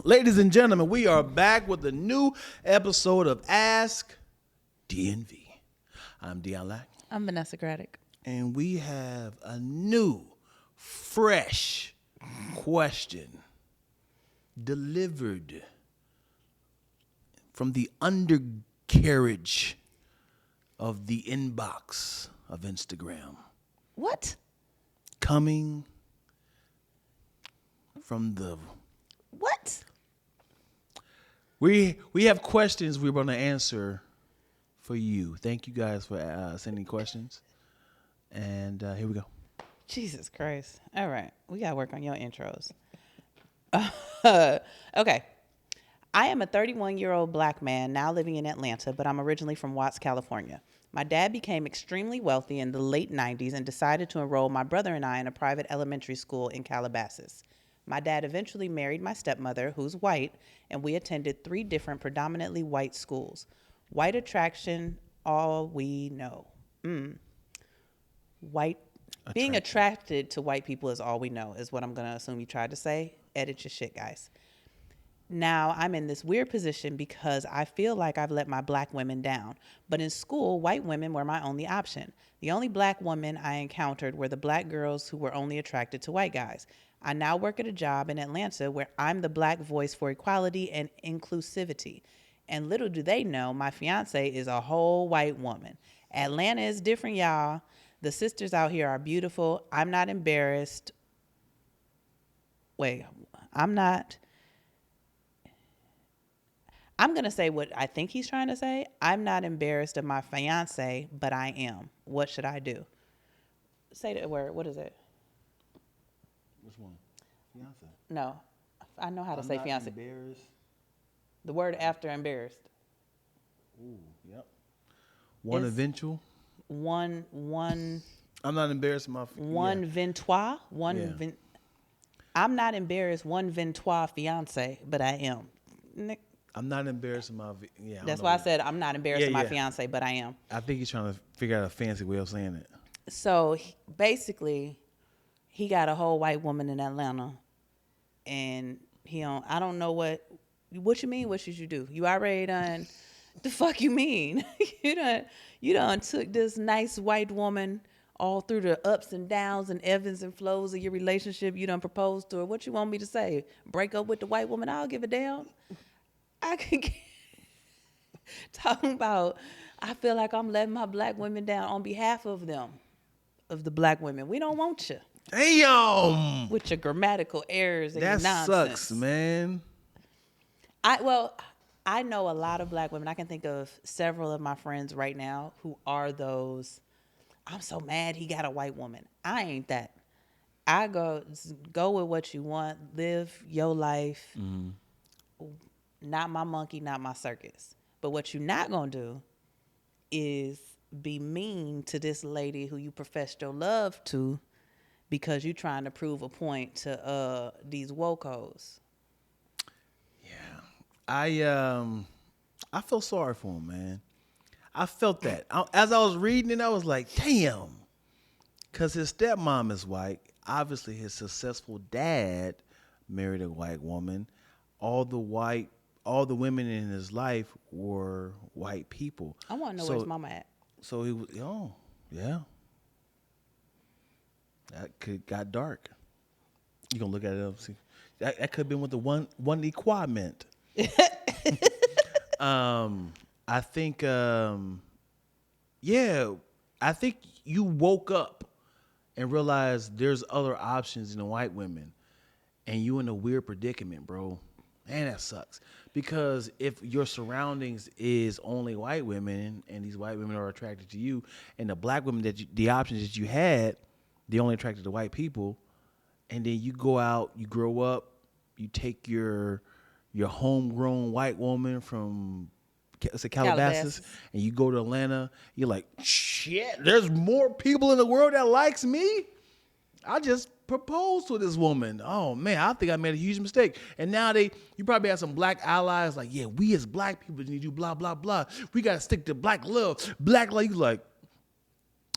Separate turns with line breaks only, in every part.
Ladies and gentlemen, we are back with a new episode of Ask DNV. I'm Dion Lack,
I'm Vanessa Graddick.
and we have a new, fresh question delivered from the undercarriage of the inbox of Instagram,
What?
coming from the...
What?
We have questions we're going to answer for you. Thank you guys for sending questions. And here we go.
Jesus Christ. All right. We got to work on your intros. Okay. I am a 31-year-old black man now living in Atlanta, but I'm originally from Watts, California. My dad became extremely wealthy in the late 90s and decided to enroll my brother and I in a private elementary school in Calabasas. My dad eventually married my stepmother, who's white, and we attended 3 different predominantly white schools. White attraction, all we know. Being attracted to white people is all we know, is what I'm going to assume you tried to say. Edit your shit, guys. Now, I'm in this weird position because I feel like I've let my black women down. But in school, white women were my only option. The only black women I encountered were the black girls who were only attracted to white guys. I now work at a job in Atlanta where I'm the black voice for equality and inclusivity. And little do they know, my fiance is a whole white woman. Atlanta is different, y'all. The sisters out here are beautiful. I'm not embarrassed. I'm going to say what I think he's trying to say. I'm not embarrassed of my fiance, but I am. What should I do? Say the word. What is it?
Which one? Fiance.
No. I know how to say
not
fiance.
Embarrassed.
The word after embarrassed.
Ooh, yep. One
It's
eventual.
One.
I'm not embarrassed of my...
One ventois. I'm not embarrassed. One ventois fiance, but I am.
I'm not embarrassed of my... Yeah,
That's why I said I'm not embarrassed of my
Yeah.
fiance, but I am.
I think he's trying to figure out a fancy way of saying it.
So basically, he got a whole white woman in Atlanta, and I don't know what you mean. What should you do? You already done. The fuck you mean? you done took this nice white woman all through the ups and downs and ebbs and flows of your relationship. You done proposed to her. What you want me to say? Break up with the white woman? I'll give a damn. I could talking about. I feel like I'm letting my black women down on behalf of them, of the black women. We don't want you.
Damn!
With your grammatical errors and
That
your nonsense.
sucks, man.
I know a lot of black women. I can think of several of my friends right now who are those. I'm so mad he got a white woman. I ain't that. I go with what you want. Live your life. Mm-hmm. Not my monkey, not my circus. But what you're not going to do is be mean to this lady who you professed your love to because you're trying to prove a point to these wokos.
Yeah. I feel sorry for him, man. I felt that. As I was reading it, I was like, damn. Because his stepmom is white. Obviously, his successful dad married a white woman. All the women in his life were white people.
I want to know where his mama at.
So he was, yeah. That got dark. You gonna look at it up, see? That could have been what the one equa meant. I think, I think you woke up and realized there's other options than white women, and you in a weird predicament, bro. Man, that sucks. Because if your surroundings is only white women, and these white women are attracted to you, and the black women the options that you had, they only attracted to white people, and then you go out, you grow up, you take your homegrown white woman from Calabasas, and you go to Atlanta, you're like, shit, there's more people in the world that likes me. I just proposed to this woman. Oh man, I think I made a huge mistake. And now you probably have some black allies like, yeah, we as black people need to do blah, blah, blah. We got to stick to black love. Black love. You like,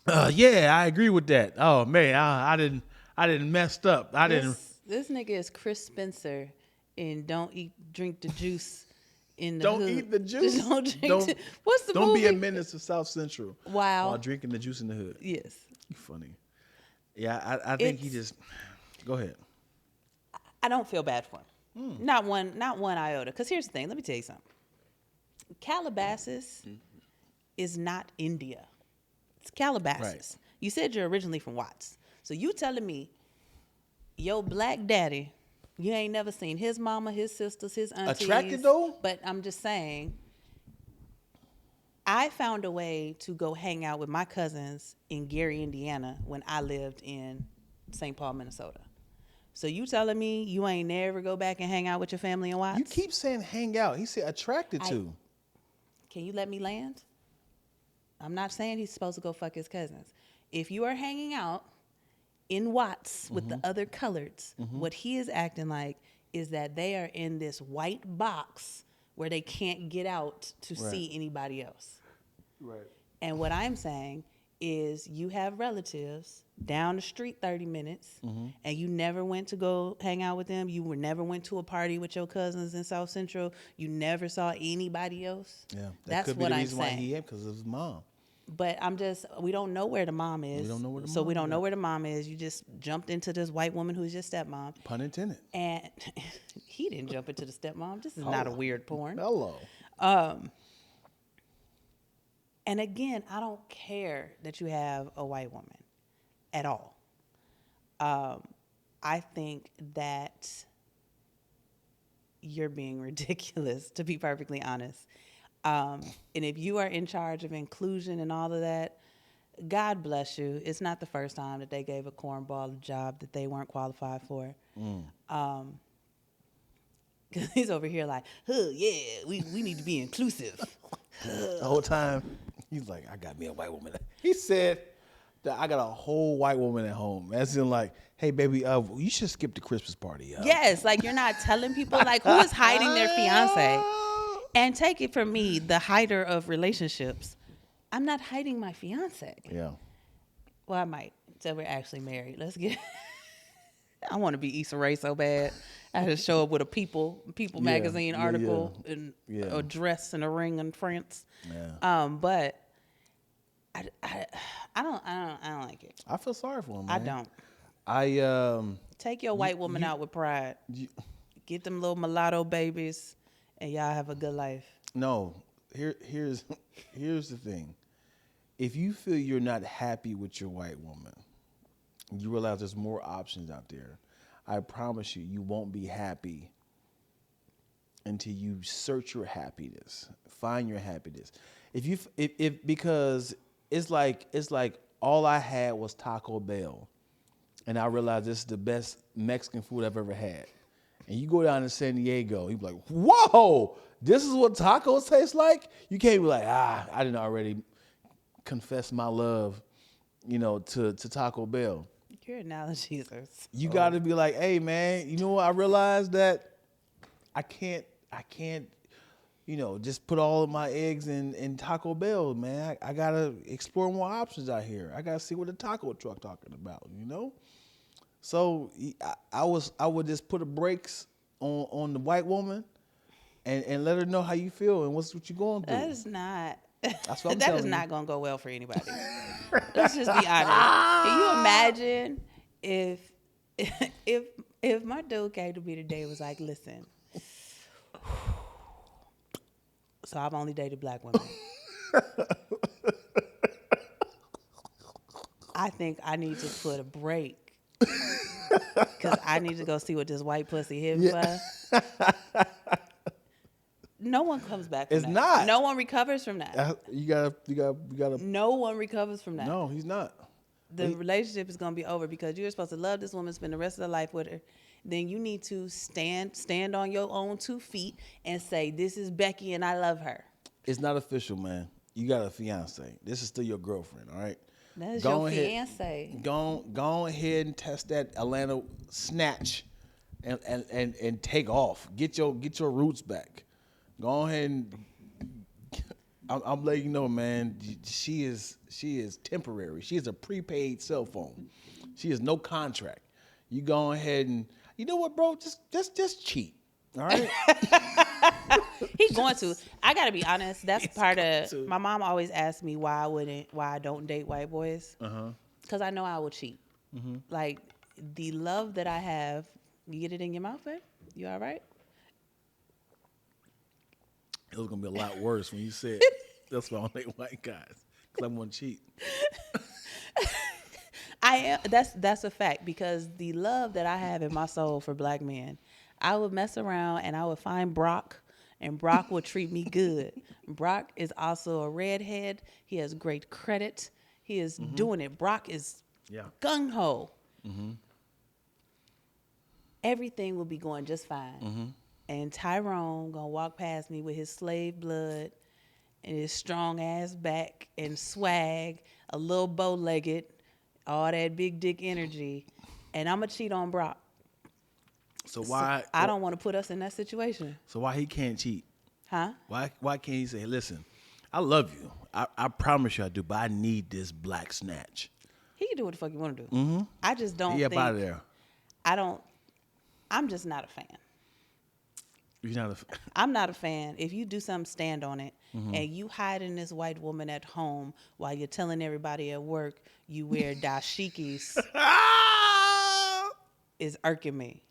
yeah, I agree with that. Oh man, I didn't messed up.
This nigga is Chris Spencer and drink the juice in the
Don't
hood.
eat the juice.
Don't drink.
Don't,
What's the
don't
movie?
be a menace to South Central
Wow.
while drinking the juice in the hood.
Yes.
You funny. Yeah, I think he
It's-
just. Go ahead.
I don't feel bad for him. Not one iota. Because here's the thing. Let me tell you something. Calabasas is not India. It's Calabasas.
Right.
You said you're originally from Watts. So you telling me your black daddy, you ain't never seen his mama, his sisters, his aunties.
Attracted though?
But I'm just saying, I found a way to go hang out with my cousins in Gary, Indiana when I lived in St. Paul, Minnesota. So you telling me you ain't never go back and hang out with your family in Watts?
You keep saying hang out. He said attracted to.
Can you let me land? I'm not saying he's supposed to go fuck his cousins. If you are hanging out in Watts with the other coloreds, what he is acting like is that they are in this white box where they can't get out to see anybody else.
Right.
And what I'm saying is you have relatives down the street 30 minutes and you never went to go hang out with them. Never went to a party with your cousins in South Central. You never saw anybody else.
Yeah. That
That's
could be
what
the
I'm
reason why
saying.
he ain't, because of his mom.
But we don't know where the mom is.
We don't know where the
So we
mom
don't know
is.
where the mom is. You just jumped into this white woman who's your stepmom.
Pun intended.
And he didn't jump into the stepmom. This is not a weird porn.
Hello.
And again, I don't care that you have a white woman at all. I think that you're being ridiculous, to be perfectly honest. And if you are in charge of inclusion and all of that, God bless you. It's not the first time that they gave a cornball a job that they weren't qualified for. Because he's over here like, yeah, we need to be inclusive.
The whole time, he's like, I got me a white woman. He said that I got a whole white woman at home. As in like, hey, baby, you should skip the Christmas party.
Yes, like you're not telling people, like, who is hiding their fiance? And take it from me, the hider of relationships. I'm not hiding my fiance.
Yeah.
Well, I might. So we're actually married. Let's get. I want to be Issa Rae so bad. I had to show up with a People magazine article and a dress and a ring in France.
Yeah.
But I don't like it.
I feel sorry for him, man.
I don't. Take your white woman out with pride. Get them little mulatto babies, and y'all have a good life.
No, here's the thing. If you feel you're not happy with your white woman, you realize there's more options out there. I promise you, you won't be happy until you search your happiness, find your happiness. Because it's like all I had was Taco Bell, and I realized this is the best Mexican food I've ever had. And you go down to San Diego, you be like, whoa, this is what tacos taste like? You can't be like, I didn't already confess my love, to Taco Bell.
Your analogies are so...
You got to be like, hey, man, you know what? I realized that I can't, just put all of my eggs in Taco Bell, man. I got to explore more options out here. I got to see what the taco truck talking about, So I would just put the brakes on the white woman and let her know how you feel and what you're going through.
That is not...
That's what I'm
that
telling
is
you.
not going to go well for anybody. Let's just be honest. Can you imagine if my dude came to me today and was like, listen, so I've only dated black women. I think I need to put a break because I need to go see what this white pussy hit for. No one comes back from that.
It's not.
No one recovers from that.
You gotta.
No one recovers from that.
No, he's not.
The relationship is going to be over because you're supposed to love this woman, spend the rest of their life with her. Then you need to stand on your own 2 feet and say, this is Becky and I love her.
It's not official, man. You got a fiance. This is still your girlfriend, all right?
That is your fiance.
Go ahead and test that Atlanta snatch and take off. Get your roots back. Go ahead and I'm letting you know, man. She is temporary. She is a prepaid cell phone. She has no contract. You go ahead and you know what, bro? Just cheat. All right.
He's going to. I gotta be honest. That's
He's
part
going
of.
to.
My mom always asked me why I don't date white boys. Because I know I will cheat. Like the love that I have. You get it in your mouth, babe? You all right?
It was gonna be a lot worse when you said that's why I don't date white guys because I'm gonna cheat.
I am. That's a fact because the love that I have in my soul for black men, I would mess around and I would find Brock, and Brock would treat me good. Brock is also a redhead. He has great credit. He is doing it. Brock is
Yeah.
gung ho. Everything will be going just fine. And Tyrone gonna walk past me with his slave blood and his strong ass back and swag, a little bow legged, all that big dick energy, and I'm gonna cheat on Brock.
So why?
I don't want to put us in that situation,
So why he can't cheat?
huh?
Why can't he say, listen, I love you. I promise you I do, but I need this black snatch.
He can do what the fuck he want to do. I just don't
He up
think.
out of there.
I don't. I'm just not a fan.
You're not
I'm not a fan. If you do something, stand on it. And you hiding this white woman at home while you're telling everybody at work you wear dashikis is irking me.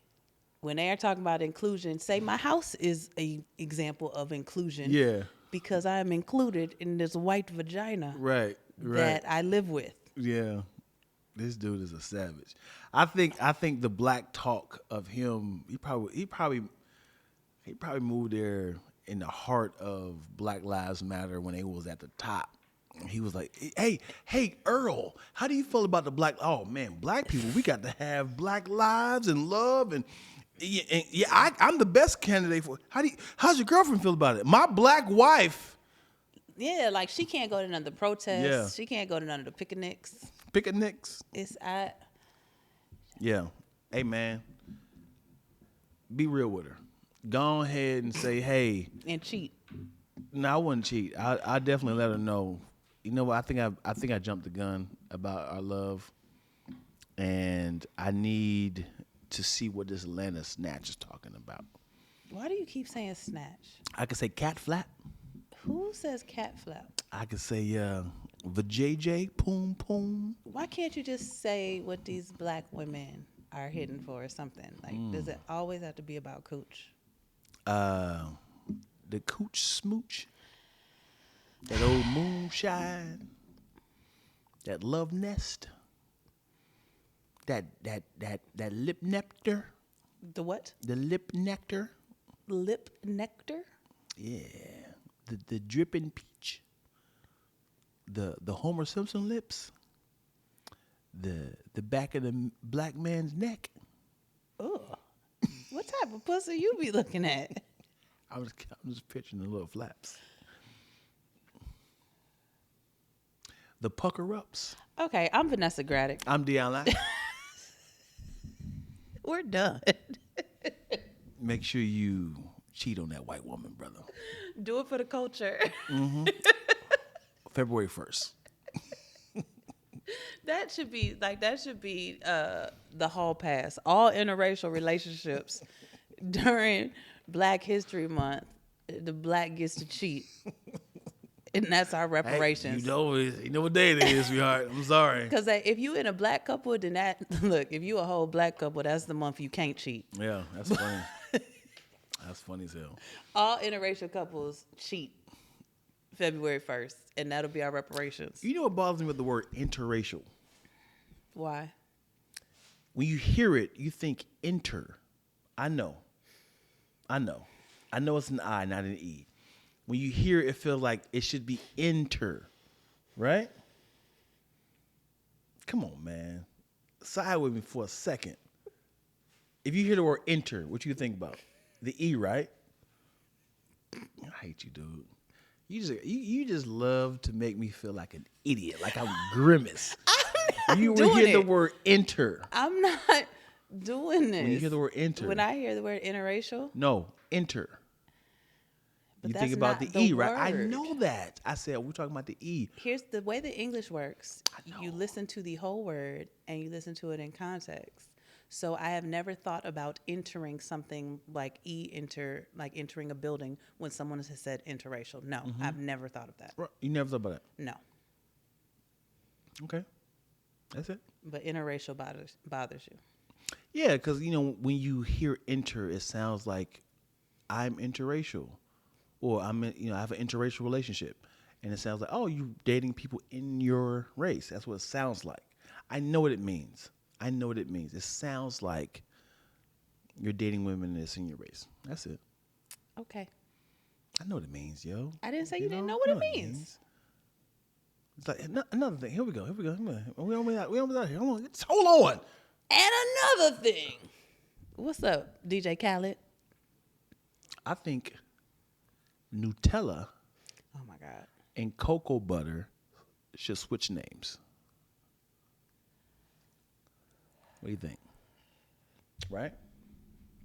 When they're talking about inclusion, say my house is a example of inclusion.
Yeah.
Because I am included in this white vagina
Right.
that I live with.
Yeah. This dude is a savage. I think the black talk of him, he probably moved there in the heart of Black Lives Matter when they was at the top. He was like, hey, Earl, how do you feel about the black? Oh man, black people, we got to have black lives and love and I'm the best candidate for. How's your girlfriend feel about it? My black wife.
Yeah, like she can't go to none of the protests.
Yeah.
She can't go to none of the picnics.
Picnics.
Yeah.
Hey man, be real with her. Go ahead and say, hey.
And cheat.
No, I wouldn't cheat. I definitely let her know. You know what? I think I jumped the gun about our love, and I need to see what this Atlanta snatch is talking about.
Why do you keep saying snatch?
I could say cat flap.
Who says cat flap?
I could say vajayjay, poom poom.
Why can't you just say what these black women are hitting for or something? Like, does it always have to be about cooch?
The cooch smooch. That old moonshine. That love nest. That lip nectar.
The what?
The lip nectar.
Lip nectar?
Yeah. The dripping peach. The Homer Simpson lips. The back of the black man's neck.
Ugh. What type of pussy you be looking at?
I'm just picturing the little flaps. The pucker ups.
Okay, I'm Vanessa Graddick.
I'm Deanna.
We're done.
Make sure you cheat on that white woman, brother.
Do it for the culture.
February 1st.
That should be the hall pass. All interracial relationships during Black History Month, the black gets to cheat. And that's our reparations.
Hey, you know what day it is, sweetheart. I'm sorry.
Because if you in a black couple, then if you a whole black couple, that's the month you can't cheat.
Yeah, that's funny. That's funny as hell.
All interracial couples cheat February 1st, and that'll be our reparations.
You know what bothers me with the word interracial?
Why?
When you hear it, you think inter. I know it's an I, not an E. When you hear it, it feels like it should be inter, right? Come on, man. Side with me for a second. If you hear the word inter, what you think about? The E, right? I hate you, dude. You just love to make me feel like an idiot, like I'm grimace. You will hear the word enter.
I'm not doing this.
When you hear the word enter.
When I hear the word interracial.
No, enter.
But
you
that's
think about
not
the E,
word.
right? I know that. I said we're talking about the E.
Here's the way the English works. You listen to the whole word and you listen to it in context. So I have never thought about entering something like entering a building when someone has said interracial. No, I've never thought of that.
Right. You never thought about that.
No,
Okay, that's it.
but interracial bothers you.
Yeah, because when you hear inter, it sounds like I'm interracial, or I have an interracial relationship, and it sounds like, oh, you dating people in your race. That's what it sounds like. I know what it means. It sounds like you're dating women that's in your race. That's it.
Okay.
I know what it means, yo.
I didn't say you didn't know what it means.
It's like another thing. Here we go. We almost out here. Hold on.
And another thing. What's up, DJ Khaled?
I think Nutella
Oh my God.
and cocoa butter should switch names. What do you think? Right?